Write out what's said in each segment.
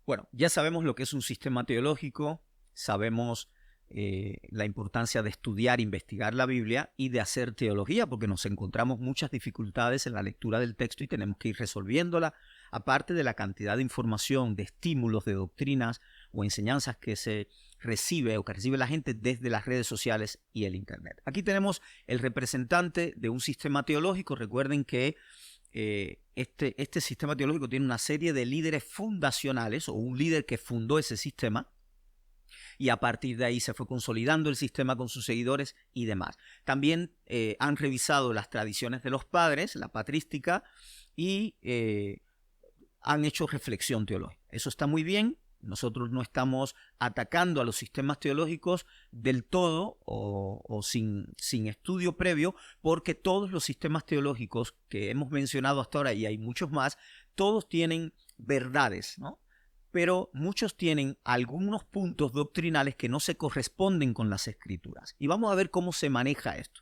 Bueno, ya sabemos lo que es un sistema teológico, sabemos la importancia de estudiar, investigar la Biblia y de hacer teología, porque nos encontramos muchas dificultades en la lectura del texto y tenemos que ir resolviéndola, aparte de la cantidad de información, de estímulos, de doctrinas o enseñanzas que se recibe o que recibe la gente desde las redes sociales y el Internet. Aquí tenemos el representante de un sistema teológico. Recuerden que este sistema teológico tiene una serie de líderes fundacionales o un líder que fundó ese sistema y a partir de ahí se fue consolidando el sistema con sus seguidores y demás. También han revisado las tradiciones de los padres, la patrística, y han hecho reflexión teológica. Eso está muy bien. Nosotros no estamos atacando a los sistemas teológicos del todo o sin estudio previo, porque todos los sistemas teológicos que hemos mencionado hasta ahora, y hay muchos más, todos tienen verdades, ¿no? Pero muchos tienen algunos puntos doctrinales que no se corresponden con las Escrituras. Y vamos a ver cómo se maneja esto.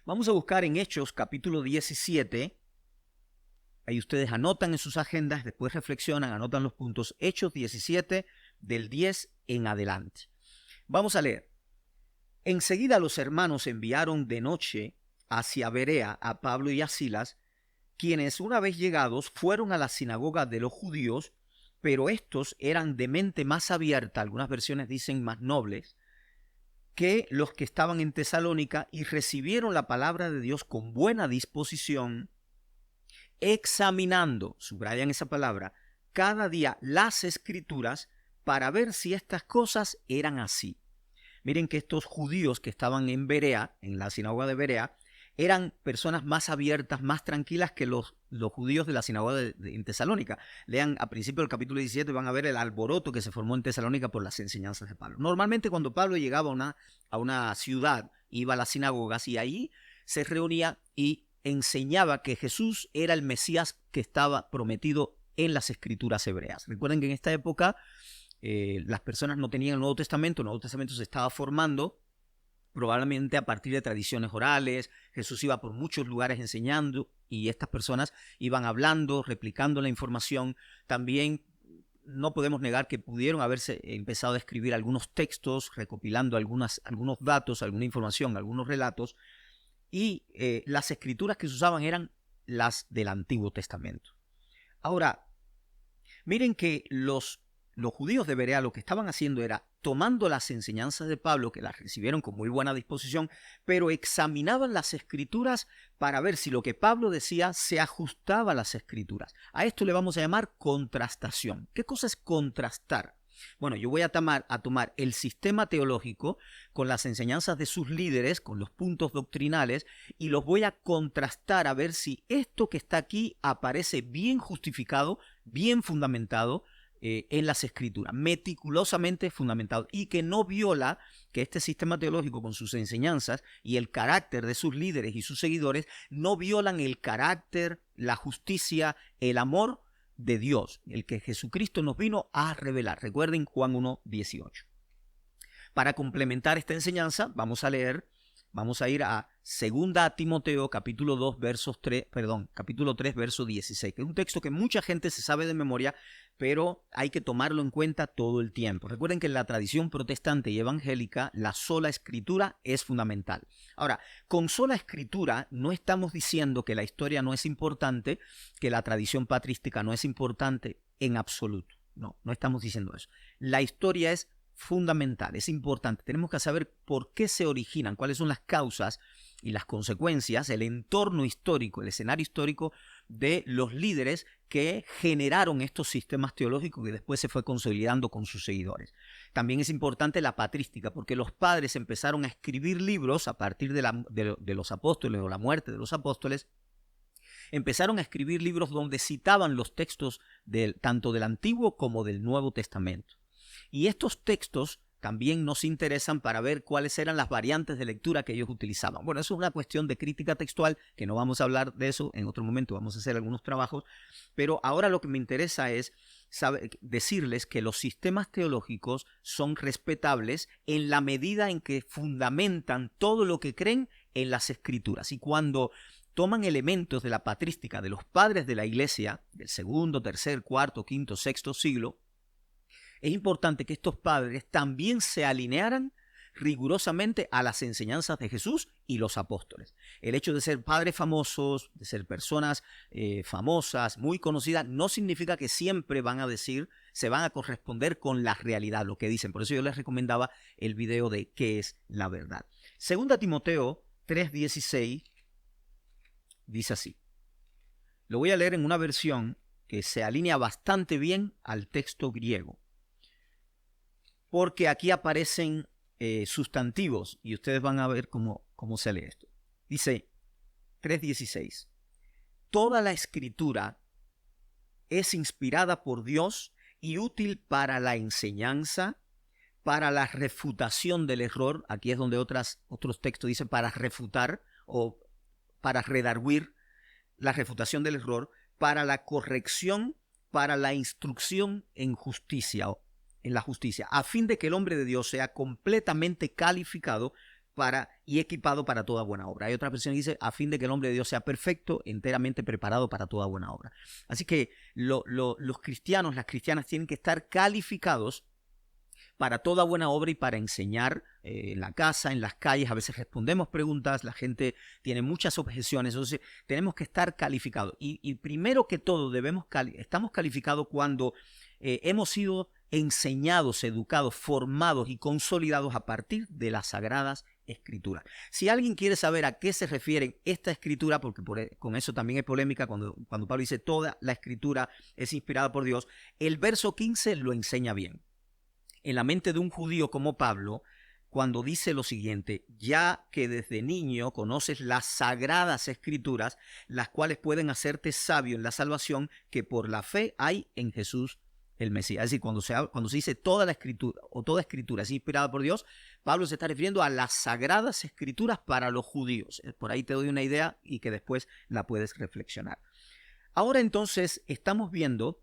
Vamos a buscar en Hechos capítulo 17. Ahí ustedes anotan en sus agendas, después reflexionan, anotan los puntos. Hechos 17, del 10 en adelante. Vamos a leer. Enseguida los hermanos enviaron de noche hacia Berea a Pablo y a Silas, quienes una vez llegados fueron a la sinagoga de los judíos, pero estos eran de mente más abierta, algunas versiones dicen más nobles, que los que estaban en Tesalónica, y recibieron la palabra de Dios con buena disposición, examinando, subrayan esa palabra, cada día las Escrituras para ver si estas cosas eran así. Miren que estos judíos que estaban en Berea, en la sinagoga de Berea, eran personas más abiertas, más tranquilas que los judíos de la sinagoga en Tesalónica. Lean a principio del capítulo 17 y van a ver el alboroto que se formó en Tesalónica por las enseñanzas de Pablo. Normalmente cuando Pablo llegaba a una ciudad, iba a las sinagogas y ahí se reunía y enseñaba que Jesús era el Mesías que estaba prometido en las escrituras hebreas. Recuerden que en esta época las personas no tenían el Nuevo Testamento se estaba formando probablemente a partir de tradiciones orales. Jesús iba por muchos lugares enseñando y estas personas iban hablando, replicando la información. También no podemos negar que pudieron haberse empezado a escribir algunos textos, recopilando algunos datos, alguna información, algunos relatos, y las escrituras que se usaban eran las del Antiguo Testamento. Ahora, miren que los judíos de Berea lo que estaban haciendo era tomando las enseñanzas de Pablo, que las recibieron con muy buena disposición, pero examinaban las escrituras para ver si lo que Pablo decía se ajustaba a las escrituras. A esto le vamos a llamar contrastación. ¿Qué cosa es contrastar? Bueno, yo voy a tomar el sistema teológico con las enseñanzas de sus líderes, con los puntos doctrinales, y los voy a contrastar a ver si esto que está aquí aparece bien justificado, bien fundamentado, en las escrituras, meticulosamente fundamentado, y que no viola, que este sistema teológico con sus enseñanzas y el carácter de sus líderes y sus seguidores no violan el carácter, la justicia, el amor de Dios, el que Jesucristo nos vino a revelar. Recuerden Juan 1:18. Para complementar esta enseñanza, vamos a ir a 2 Timoteo capítulo 3, verso 16, que es un texto que mucha gente se sabe de memoria, pero hay que tomarlo en cuenta todo el tiempo. Recuerden que en la tradición protestante y evangélica la sola escritura es fundamental. Ahora, con sola escritura no estamos diciendo que la historia no es importante, que la tradición patrística no es importante en absoluto. No estamos diciendo eso. La historia es fundamental, es importante. Tenemos que saber por qué se originan, cuáles son las causas y las consecuencias, el entorno histórico, el escenario histórico de los líderes que generaron estos sistemas teológicos que después se fue consolidando con sus seguidores. También es importante la patrística, porque los padres empezaron a escribir libros a partir de los apóstoles o la muerte de los apóstoles. Empezaron a escribir libros donde citaban los textos tanto del Antiguo como del Nuevo Testamento. Y estos textos también nos interesan para ver cuáles eran las variantes de lectura que ellos utilizaban. Bueno, eso es una cuestión de crítica textual, que no vamos a hablar de eso en otro momento, vamos a hacer algunos trabajos, pero ahora lo que me interesa es decirles que los sistemas teológicos son respetables en la medida en que fundamentan todo lo que creen en las Escrituras. Y cuando toman elementos de la patrística de los padres de la iglesia, del segundo, tercer, cuarto, quinto, sexto siglo, es importante que estos padres también se alinearan rigurosamente a las enseñanzas de Jesús y los apóstoles. El hecho de ser padres famosos, de ser personas famosas, muy conocidas, no significa que siempre van a decir, se van a corresponder con la realidad, lo que dicen. Por eso yo les recomendaba el video de qué es la verdad. Segunda Timoteo 3:16 dice así. Lo voy a leer en una versión que se alinea bastante bien al texto griego, porque aquí aparecen sustantivos y ustedes van a ver cómo se lee esto. Dice 3:16. Toda la escritura es inspirada por Dios y útil para la enseñanza, para la refutación del error. Aquí es donde otros textos dicen para refutar o para redarguir la refutación del error, para la corrección, para la instrucción en justicia, en la justicia, a fin de que el hombre de Dios sea completamente calificado y equipado para toda buena obra. Hay otra versión que dice, a fin de que el hombre de Dios sea perfecto, enteramente preparado para toda buena obra. Así que los cristianos, las cristianas tienen que estar calificados para toda buena obra y para enseñar en la casa, en las calles. A veces respondemos preguntas, la gente tiene muchas objeciones, entonces tenemos que estar calificados. Y primero que todo estamos calificados cuando hemos sido enseñados, educados, formados y consolidados a partir de las Sagradas Escrituras. Si alguien quiere saber a qué se refiere esta escritura, porque con eso también hay polémica cuando Pablo dice toda la escritura es inspirada por Dios, el verso 15 lo enseña bien. En la mente de un judío como Pablo, cuando dice lo siguiente, ya que desde niño conoces las sagradas escrituras, las cuales pueden hacerte sabio en la salvación que por la fe hay en Jesús el Mesías. Es decir, cuando se dice toda la escritura o toda escritura es inspirada por Dios, Pablo se está refiriendo a las sagradas escrituras para los judíos. Por ahí te doy una idea y que después la puedes reflexionar. Ahora entonces estamos viendo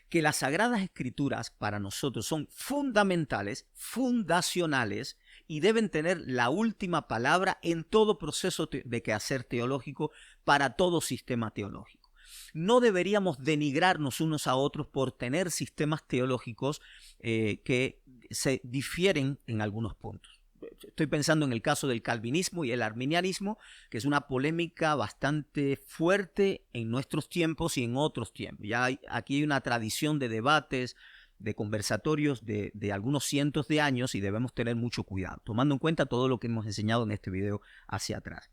que las Sagradas Escrituras para nosotros son fundamentales, fundacionales y deben tener la última palabra en todo proceso de quehacer teológico para todo sistema teológico. No deberíamos denigrarnos unos a otros por tener sistemas teológicos que se difieren en algunos puntos. Estoy pensando en el caso del calvinismo y el arminianismo, que es una polémica bastante fuerte en nuestros tiempos y en otros tiempos. Aquí hay una tradición de debates, de conversatorios de algunos cientos de años y debemos tener mucho cuidado, tomando en cuenta todo lo que hemos enseñado en este video hacia atrás.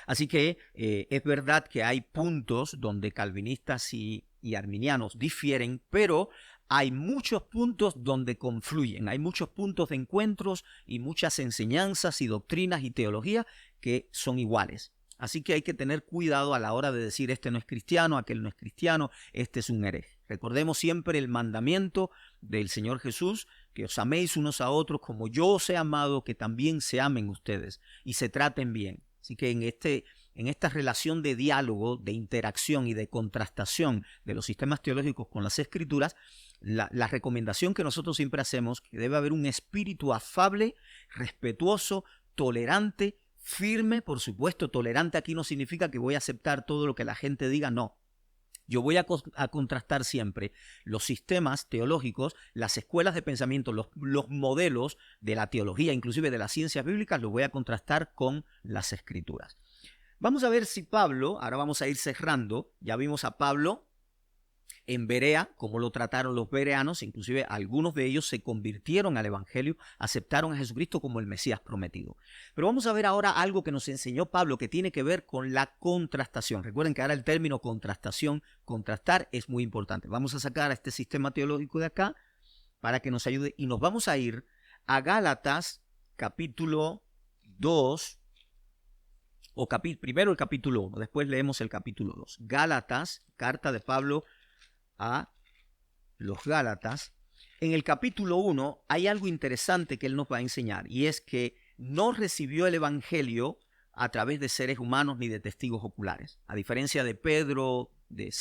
Así que es verdad que hay puntos donde calvinistas y arminianos difieren, pero hay muchos puntos donde confluyen, hay muchos puntos de encuentros y muchas enseñanzas y doctrinas y teología que son iguales. Así que hay que tener cuidado a la hora de decir este no es cristiano, aquel no es cristiano, este es un hereje. Recordemos siempre el mandamiento del Señor Jesús, que os améis unos a otros como yo os he amado, que también se amen ustedes y se traten bien. Así que en esta relación de diálogo, de interacción y de contrastación de los sistemas teológicos con las Escrituras, la recomendación que nosotros siempre hacemos, que debe haber un espíritu afable, respetuoso, tolerante, firme. Por supuesto, tolerante aquí no significa que voy a aceptar todo lo que la gente diga, no. Yo voy a contrastar siempre los sistemas teológicos, las escuelas de pensamiento, los modelos de la teología, inclusive de las ciencias bíblicas, los voy a contrastar con las Escrituras. Vamos a ver si Pablo, ahora vamos a ir cerrando, ya vimos a Pablo en Berea, cómo lo trataron los bereanos, inclusive algunos de ellos se convirtieron al Evangelio, aceptaron a Jesucristo como el Mesías prometido. Pero vamos a ver ahora algo que nos enseñó Pablo que tiene que ver con la contrastación. Recuerden que ahora el término contrastación, contrastar es muy importante. Vamos a sacar a este sistema teológico de acá para que nos ayude y nos vamos a ir a Gálatas capítulo 2, primero el capítulo 1, después leemos el capítulo 2. Gálatas, carta de Pablo a los Gálatas. En el capítulo 1 hay algo interesante que él nos va a enseñar, y es que no recibió el Evangelio a través de seres humanos ni de testigos oculares. A diferencia de Pedro, de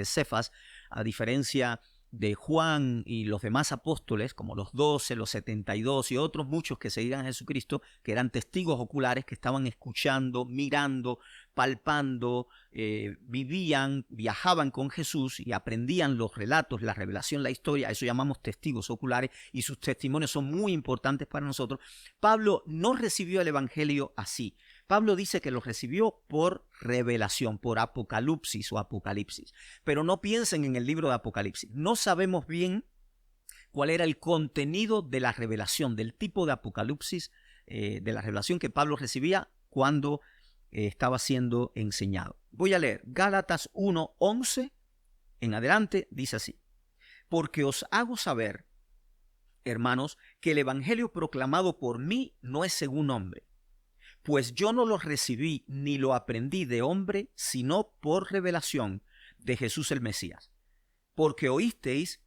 Cefas, a diferencia de Juan y los demás apóstoles, como los 12, los 72 y otros muchos que seguían a Jesucristo, que eran testigos oculares, que estaban escuchando, mirando, palpando, vivían, viajaban con Jesús y aprendían los relatos, la revelación, la historia. Eso llamamos testigos oculares, y sus testimonios son muy importantes para nosotros. Pablo no recibió el evangelio así. Pablo dice que lo recibió por revelación, por apocalipsis o apocalipsis. Pero no piensen en el libro de Apocalipsis. No sabemos bien cuál era el contenido de la revelación, del tipo de apocalipsis, de la revelación que Pablo recibía cuando estaba siendo enseñado. Voy a leer Gálatas 1:11 en adelante, dice así: porque os hago saber, hermanos, que el evangelio proclamado por mí no es según hombre. Pues yo no lo recibí ni lo aprendí de hombre, sino por revelación de Jesús el Mesías. Porque oísteis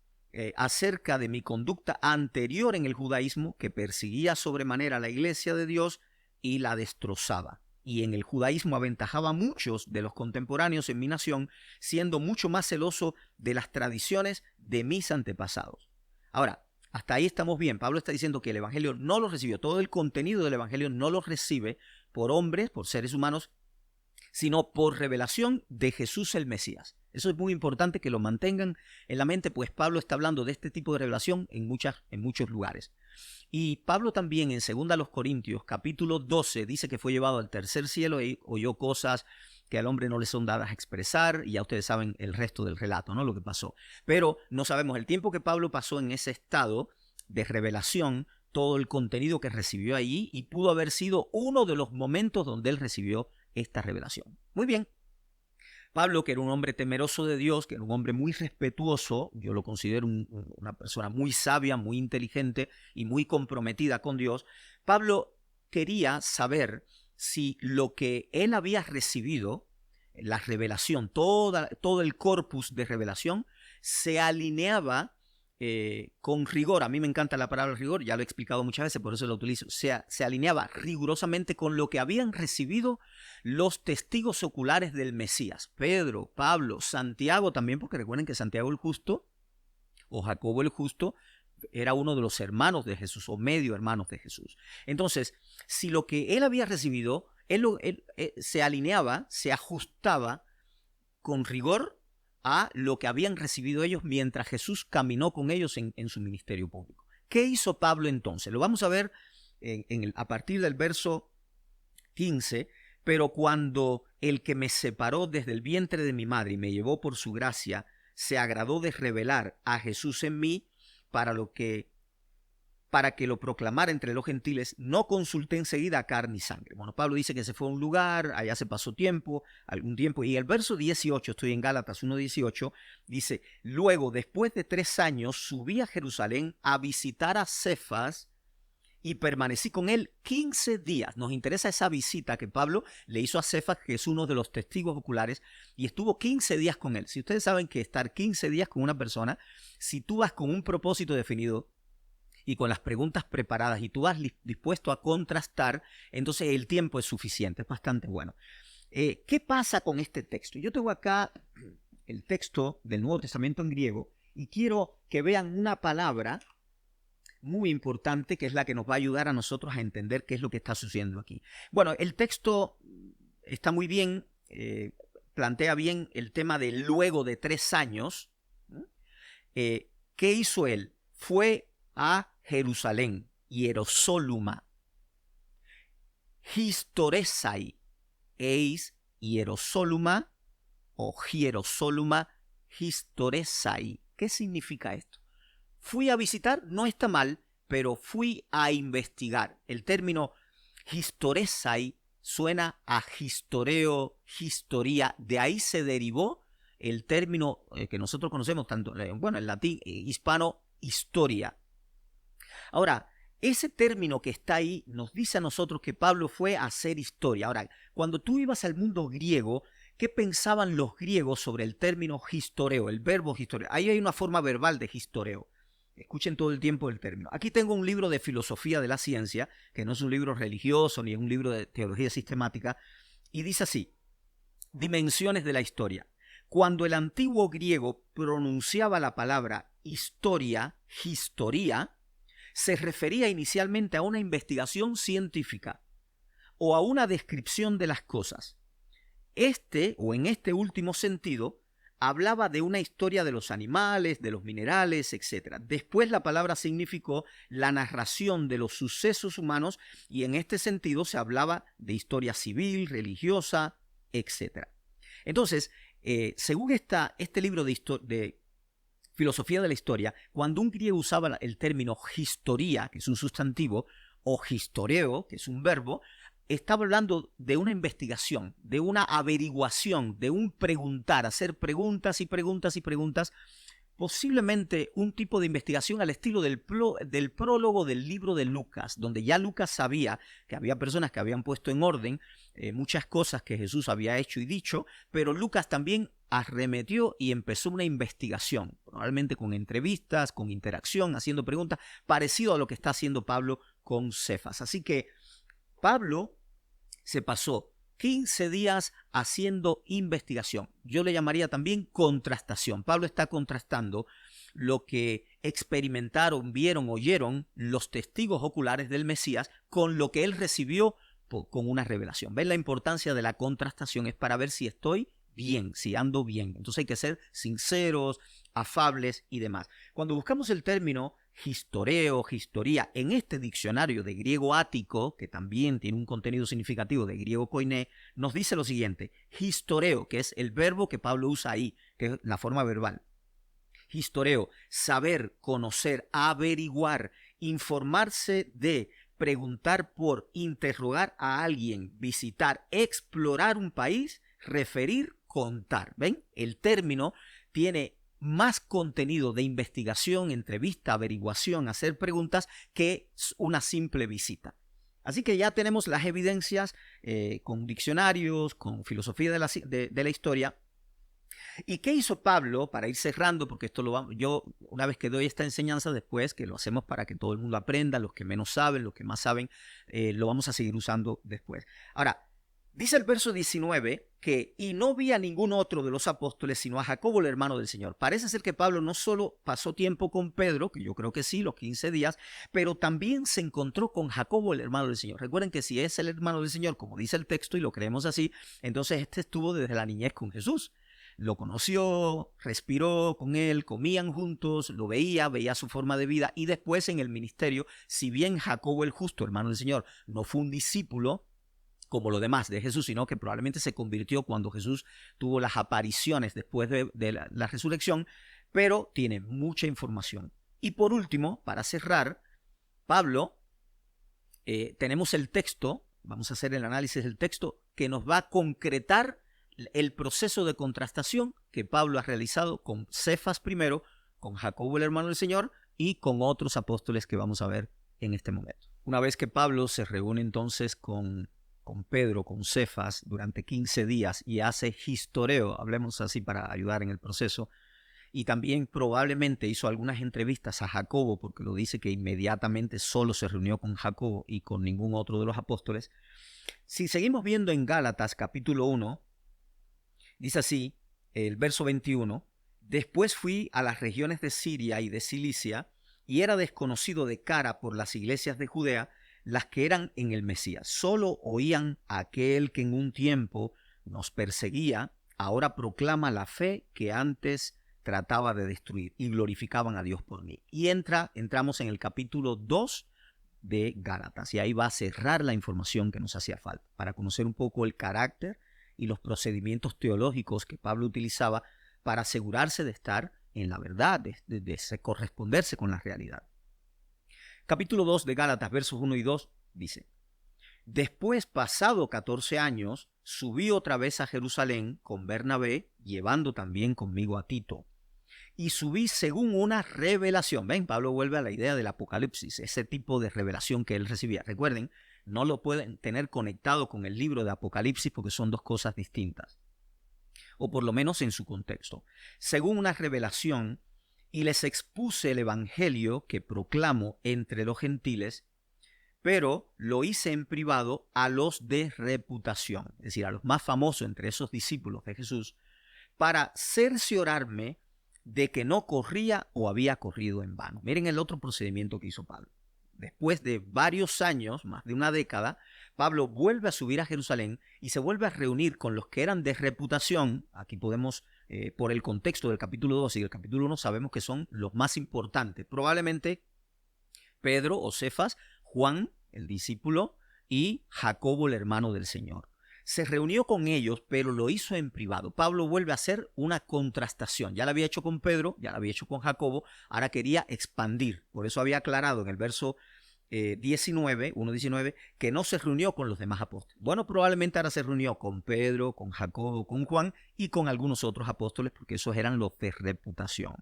acerca de mi conducta anterior en el judaísmo, que perseguía sobremanera la iglesia de Dios y la destrozaba. Y en el judaísmo aventajaba a muchos de los contemporáneos en mi nación, siendo mucho más celoso de las tradiciones de mis antepasados. Ahora, hasta ahí estamos bien. Pablo está diciendo que el evangelio no lo recibió. Todo el contenido del evangelio no lo recibe por hombres, por seres humanos, sino por revelación de Jesús el Mesías. Eso es muy importante que lo mantengan en la mente, pues Pablo está hablando de este tipo de revelación en muchos lugares. Y Pablo también en 2 Corintios capítulo 12 dice que fue llevado al tercer cielo y oyó cosas que al hombre no le son dadas a expresar, y ya ustedes saben el resto del relato, ¿no? Lo que pasó. Pero no sabemos el tiempo que Pablo pasó en ese estado de revelación, todo el contenido que recibió allí, y pudo haber sido uno de los momentos donde él recibió esta revelación. Muy bien. Pablo, que era un hombre temeroso de Dios, que era un hombre muy respetuoso, yo lo considero una persona muy sabia, muy inteligente y muy comprometida con Dios. Pablo quería saber si lo que él había recibido, la revelación, todo el corpus de revelación, se alineaba con rigor. A mí me encanta la palabra rigor, ya lo he explicado muchas veces, por eso lo utilizo. Se alineaba rigurosamente con lo que habían recibido los testigos oculares del Mesías. Pedro, Pablo, Santiago también, porque recuerden que Santiago el Justo, o Jacobo el Justo, era uno de los hermanos de Jesús, o medio hermanos de Jesús. Entonces, si lo que él había recibido, él se alineaba, se ajustaba con rigor a lo que habían recibido ellos mientras Jesús caminó con ellos en su ministerio público. ¿Qué hizo Pablo entonces? Lo vamos a ver a partir del verso 15. Pero cuando el que me separó desde el vientre de mi madre y me llevó por su gracia, se agradó de revelar a Jesús en mí para que lo proclamara entre los gentiles, no consulté enseguida a carne y sangre. Bueno, Pablo dice que se fue a un lugar, allá se pasó algún tiempo, y el verso 18, estoy en Gálatas 1:18, dice: luego, después de 3 años, subí a Jerusalén a visitar a Cefas, y permanecí con él 15 días. Nos interesa esa visita que Pablo le hizo a Cefas, que es uno de los testigos oculares, y estuvo 15 días con él. Si ustedes saben que estar 15 días con una persona, si tú vas con un propósito definido y con las preguntas preparadas y tú vas dispuesto a contrastar, entonces el tiempo es suficiente, es bastante bueno. ¿Qué pasa con este texto? Yo tengo acá el texto del Nuevo Testamento en griego y quiero que vean una palabra muy importante, que es la que nos va a ayudar a nosotros a entender qué es lo que está sucediendo aquí. Bueno, el texto está muy bien, plantea bien el tema de luego de 3 años. ¿Qué hizo él? Fue a Jerusalén, Hierosóluma, Historesai, eis Hierosóluma o Hierosóluma, Historesai. ¿Qué significa esto? Fui a visitar, no está mal, pero fui a investigar. El término historesai suena a historeo, historia. De ahí se derivó el término que nosotros conocemos, tanto en latín, hispano, historia. Ahora, ese término que está ahí nos dice a nosotros que Pablo fue a hacer historia. Ahora, cuando tú ibas al mundo griego, ¿qué pensaban los griegos sobre el término historeo, el verbo historeo? Ahí hay una forma verbal de historeo. Escuchen todo el tiempo el término. Aquí tengo un libro de filosofía de la ciencia, que no es un libro religioso ni es un libro de teología sistemática, y dice así: dimensiones de la historia. Cuando el antiguo griego pronunciaba la palabra historia, historia, se refería inicialmente a una investigación científica o a una descripción de las cosas. En este último sentido, hablaba de una historia de los animales, de los minerales, etc. Después la palabra significó la narración de los sucesos humanos y en este sentido se hablaba de historia civil, religiosa, etc. Entonces, según este libro de filosofía de la historia, cuando un griego usaba el término historia, que es un sustantivo, o historeo, que es un verbo, estaba hablando de una investigación, de una averiguación, de un preguntar, hacer preguntas y preguntas y preguntas, posiblemente un tipo de investigación al estilo del prólogo del libro de Lucas, donde ya Lucas sabía que había personas que habían puesto en orden muchas cosas que Jesús había hecho y dicho, pero Lucas también arremetió y empezó una investigación, probablemente con entrevistas, con interacción, haciendo preguntas, parecido a lo que está haciendo Pablo con Cefas. Así que Pablo se pasó 15 días haciendo investigación. Yo le llamaría también contrastación. Pablo está contrastando lo que experimentaron, vieron, oyeron los testigos oculares del Mesías con lo que él recibió con una revelación. ¿Ven la importancia de la contrastación? Es para ver si estoy bien, si ando bien. Entonces hay que ser sinceros, afables y demás. Cuando buscamos el término historeo, historia, en este diccionario de griego ático, que también tiene un contenido significativo de griego koiné, nos dice lo siguiente: historeo, que es el verbo que Pablo usa ahí, que es la forma verbal. Historeo, saber, conocer, averiguar, informarse de, preguntar por, interrogar a alguien, visitar, explorar un país, referir, contar. ¿Ven? El término tiene más contenido de investigación, entrevista, averiguación, hacer preguntas que una simple visita. Así que ya tenemos las evidencias con diccionarios, con filosofía de la historia. ¿Y qué hizo Pablo para ir cerrando? Porque yo una vez que doy esta enseñanza después, que lo hacemos para que todo el mundo aprenda, los que menos saben, los que más saben, lo vamos a seguir usando después. Ahora, dice el verso 19 que y no vi a ningún otro de los apóstoles sino a Jacobo el hermano del Señor. Parece ser que Pablo no solo pasó tiempo con Pedro, que yo creo que sí, los 15 días, pero también se encontró con Jacobo el hermano del Señor. Recuerden que si es el hermano del Señor, como dice el texto y lo creemos así, entonces este estuvo desde la niñez con Jesús. Lo conoció, respiró con él, comían juntos, lo veía su forma de vida y después en el ministerio, si bien Jacobo el justo, hermano del Señor, no fue un discípulo como lo demás de Jesús, sino que probablemente se convirtió cuando Jesús tuvo las apariciones después de la resurrección, pero tiene mucha información. Y por último, para cerrar, Pablo, tenemos el texto, vamos a hacer el análisis del texto, que nos va a concretar el proceso de contrastación que Pablo ha realizado con Cefas primero, con Jacobo el hermano del Señor y con otros apóstoles que vamos a ver en este momento. Una vez que Pablo se reúne entonces con Pedro, con Cefas, durante 15 días y hace historeo, hablemos así para ayudar en el proceso, y también probablemente hizo algunas entrevistas a Jacobo, porque lo dice que inmediatamente solo se reunió con Jacobo y con ningún otro de los apóstoles. Si seguimos viendo en Gálatas capítulo 1, dice así, el verso 21, después fui a las regiones de Siria y de Cilicia, y era desconocido de cara por las iglesias de Judea, las que eran en el Mesías. Solo oían a aquel que en un tiempo nos perseguía, ahora proclama la fe que antes trataba de destruir, y glorificaban a Dios por mí. Y entramos en el capítulo 2 de Gálatas, y ahí va a cerrar la información que nos hacía falta, para conocer un poco el carácter y los procedimientos teológicos que Pablo utilizaba para asegurarse de estar en la verdad, de corresponderse con la realidad. Capítulo 2 de Gálatas, versos 1 y 2, dice: después, pasado 14 años, subí otra vez a Jerusalén con Bernabé, llevando también conmigo a Tito. Y subí según una revelación. Ven, Pablo vuelve a la idea del Apocalipsis, ese tipo de revelación que él recibía. Recuerden, no lo pueden tener conectado con el libro de Apocalipsis porque son dos cosas distintas, o por lo menos en su contexto. Según una revelación, y les expuse el evangelio que proclamo entre los gentiles, pero lo hice en privado a los de reputación, es decir, a los más famosos entre esos discípulos de Jesús, para cerciorarme de que no corría o había corrido en vano. Miren el otro procedimiento que hizo Pablo. Después de varios años, más de una década, Pablo vuelve a subir a Jerusalén y se vuelve a reunir con los que eran de reputación. Aquí podemos, por el contexto del capítulo 2 y del capítulo 1, sabemos que son los más importantes. Probablemente Pedro o Cefas, Juan, el discípulo, y Jacobo, el hermano del Señor. Se reunió con ellos, pero lo hizo en privado. Pablo vuelve a hacer una contrastación. Ya lo había hecho con Pedro, ya lo había hecho con Jacobo, ahora quería expandir. Por eso había aclarado en el verso 1:19, que no se reunió con los demás apóstoles. Bueno, probablemente ahora se reunió con Pedro, con Jacobo, con Juan y con algunos otros apóstoles, porque esos eran los de reputación.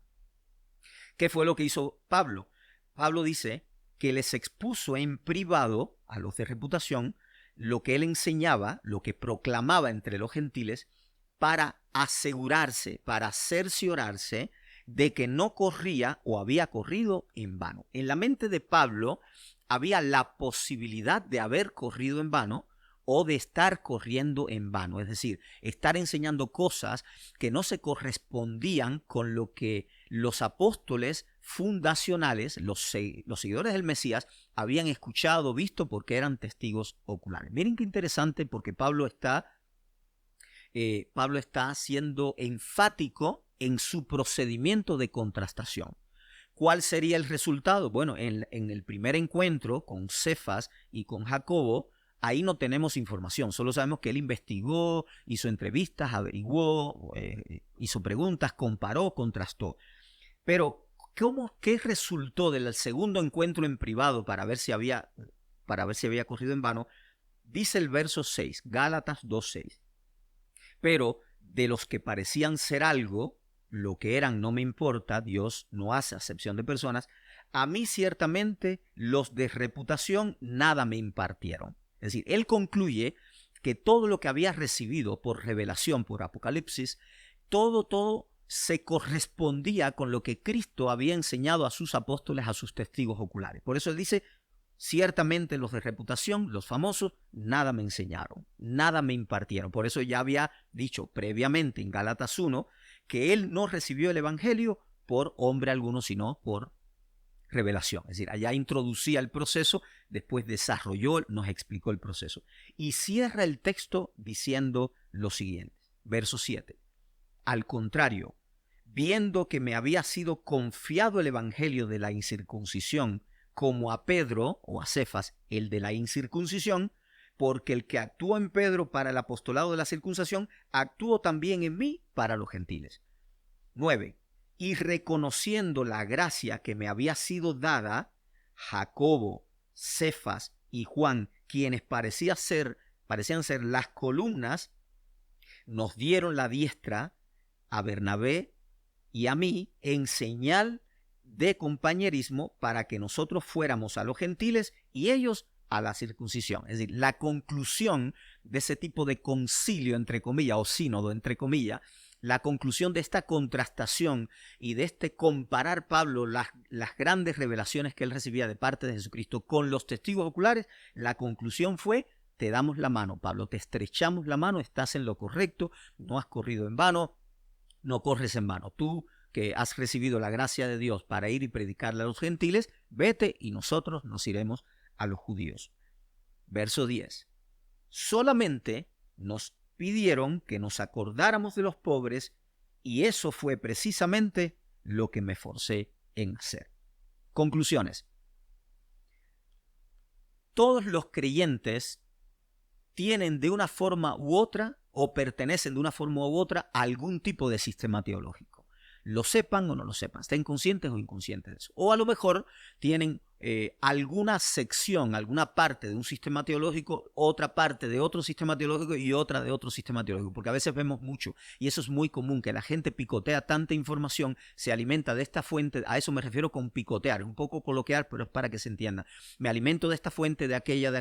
¿Qué fue lo que hizo Pablo? Pablo dice que les expuso en privado a los de reputación lo que él enseñaba, lo que proclamaba entre los gentiles, para asegurarse, para cerciorarse de que no corría o había corrido en vano. En la mente de Pablo había la posibilidad de haber corrido en vano o de estar corriendo en vano, es decir, estar enseñando cosas que no se correspondían con lo que los apóstoles fundacionales, los seguidores del Mesías, habían escuchado, visto, porque eran testigos oculares. Miren qué interesante, porque Pablo está siendo enfático en su procedimiento de contrastación. ¿Cuál sería el resultado? Bueno, en el primer encuentro con Cefas y con Jacobo, ahí no tenemos información, solo sabemos que él investigó, hizo entrevistas, averiguó, hizo preguntas, comparó, contrastó. Pero, ¿qué resultó del segundo encuentro en privado para ver si había corrido en vano? Dice el verso 6, Gálatas 2:6. Pero de los que parecían ser algo, lo que eran no me importa, Dios no hace acepción de personas, a mí ciertamente los de reputación nada me impartieron. Es decir, él concluye que todo lo que había recibido por revelación, por Apocalipsis, todo se correspondía con lo que Cristo había enseñado a sus apóstoles, a sus testigos oculares. Por eso él dice, ciertamente los de reputación, los famosos, nada me enseñaron, nada me impartieron. Por eso ya había dicho previamente en Gálatas 1 que él no recibió el evangelio por hombre alguno, sino por revelación. Es decir, allá introducía el proceso, después desarrolló, nos explicó el proceso. Y cierra el texto diciendo lo siguiente, verso 7. Al contrario, viendo que me había sido confiado el evangelio de la incircuncisión, como a Pedro o a Cefas, el de la incircuncisión, porque el que actuó en Pedro para el apostolado de la circuncisión, actuó también en mí para los gentiles. 9. Y reconociendo la gracia que me había sido dada, Jacobo, Cefas y Juan, quienes parecían ser las columnas, nos dieron la diestra a Bernabé y a mí en señal de compañerismo para que nosotros fuéramos a los gentiles y ellos a la circuncisión. Es decir, la conclusión de ese tipo de concilio, entre comillas, o sínodo, entre comillas, la conclusión de esta contrastación y de este comparar Pablo las grandes revelaciones que él recibía de parte de Jesucristo con los testigos oculares, la conclusión fue, te damos la mano, Pablo, te estrechamos la mano, estás en lo correcto, no has corrido en vano, no corres en vano. Tú que has recibido la gracia de Dios para ir y predicarle a los gentiles, vete y nosotros nos iremos a los judíos. Verso 10. Solamente nos pidieron que nos acordáramos de los pobres y eso fue precisamente lo que me forcé en hacer. Conclusiones. Todos los creyentes tienen de una forma u otra o pertenecen de una forma u otra a algún tipo de sistema teológico. Lo sepan o no lo sepan, estén conscientes o inconscientes de eso. O a lo mejor tienen alguna sección, alguna parte de un sistema teológico, otra parte de otro sistema teológico y otra de otro sistema teológico, porque a veces vemos mucho, y eso es muy común, que la gente picotea tanta información, se alimenta de esta fuente, a eso me refiero con picotear, un poco coloquial, pero es para que se entienda. Me alimento de esta fuente, de aquella,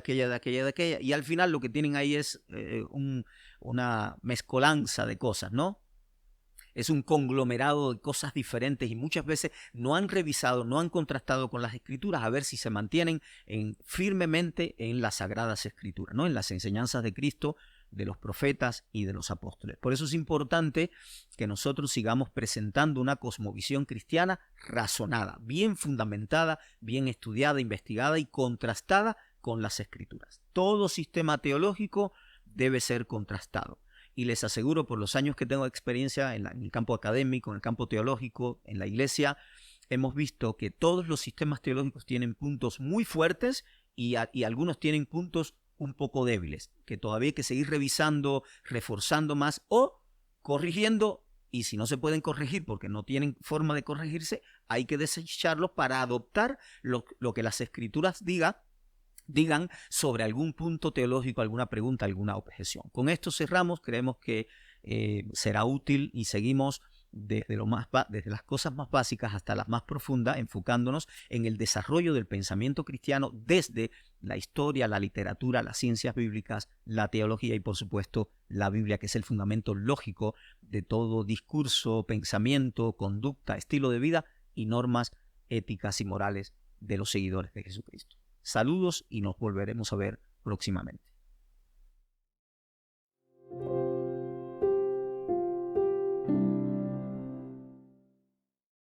y al final lo que tienen ahí es una mezcolanza de cosas, ¿no? Es un conglomerado de cosas diferentes y muchas veces no han revisado, no han contrastado con las escrituras a ver si se mantienen firmemente en las sagradas escrituras, ¿no? En las enseñanzas de Cristo de los profetas y de los apóstoles. Por eso es importante que nosotros sigamos presentando una cosmovisión cristiana razonada, bien fundamentada, bien estudiada, investigada y contrastada con las Escrituras. Todo sistema teológico debe ser contrastado. Y les aseguro, por los años que tengo de experiencia en el campo académico, en el campo teológico, en la iglesia, hemos visto que todos los sistemas teológicos tienen puntos muy fuertes y algunos tienen puntos un poco débiles, que todavía hay que seguir revisando, reforzando más o corrigiendo, y si no se pueden corregir porque no tienen forma de corregirse, hay que desecharlos para adoptar lo que las Escrituras digan sobre algún punto teológico, alguna pregunta, alguna objeción. Con esto cerramos, creemos que será útil y seguimos desde las cosas más básicas hasta las más profundas, enfocándonos en el desarrollo del pensamiento cristiano desde la historia, la literatura, las ciencias bíblicas, la teología y, por supuesto, la Biblia, que es el fundamento lógico de todo discurso, pensamiento, conducta, estilo de vida y normas éticas y morales de los seguidores de Jesucristo. Saludos y nos volveremos a ver próximamente.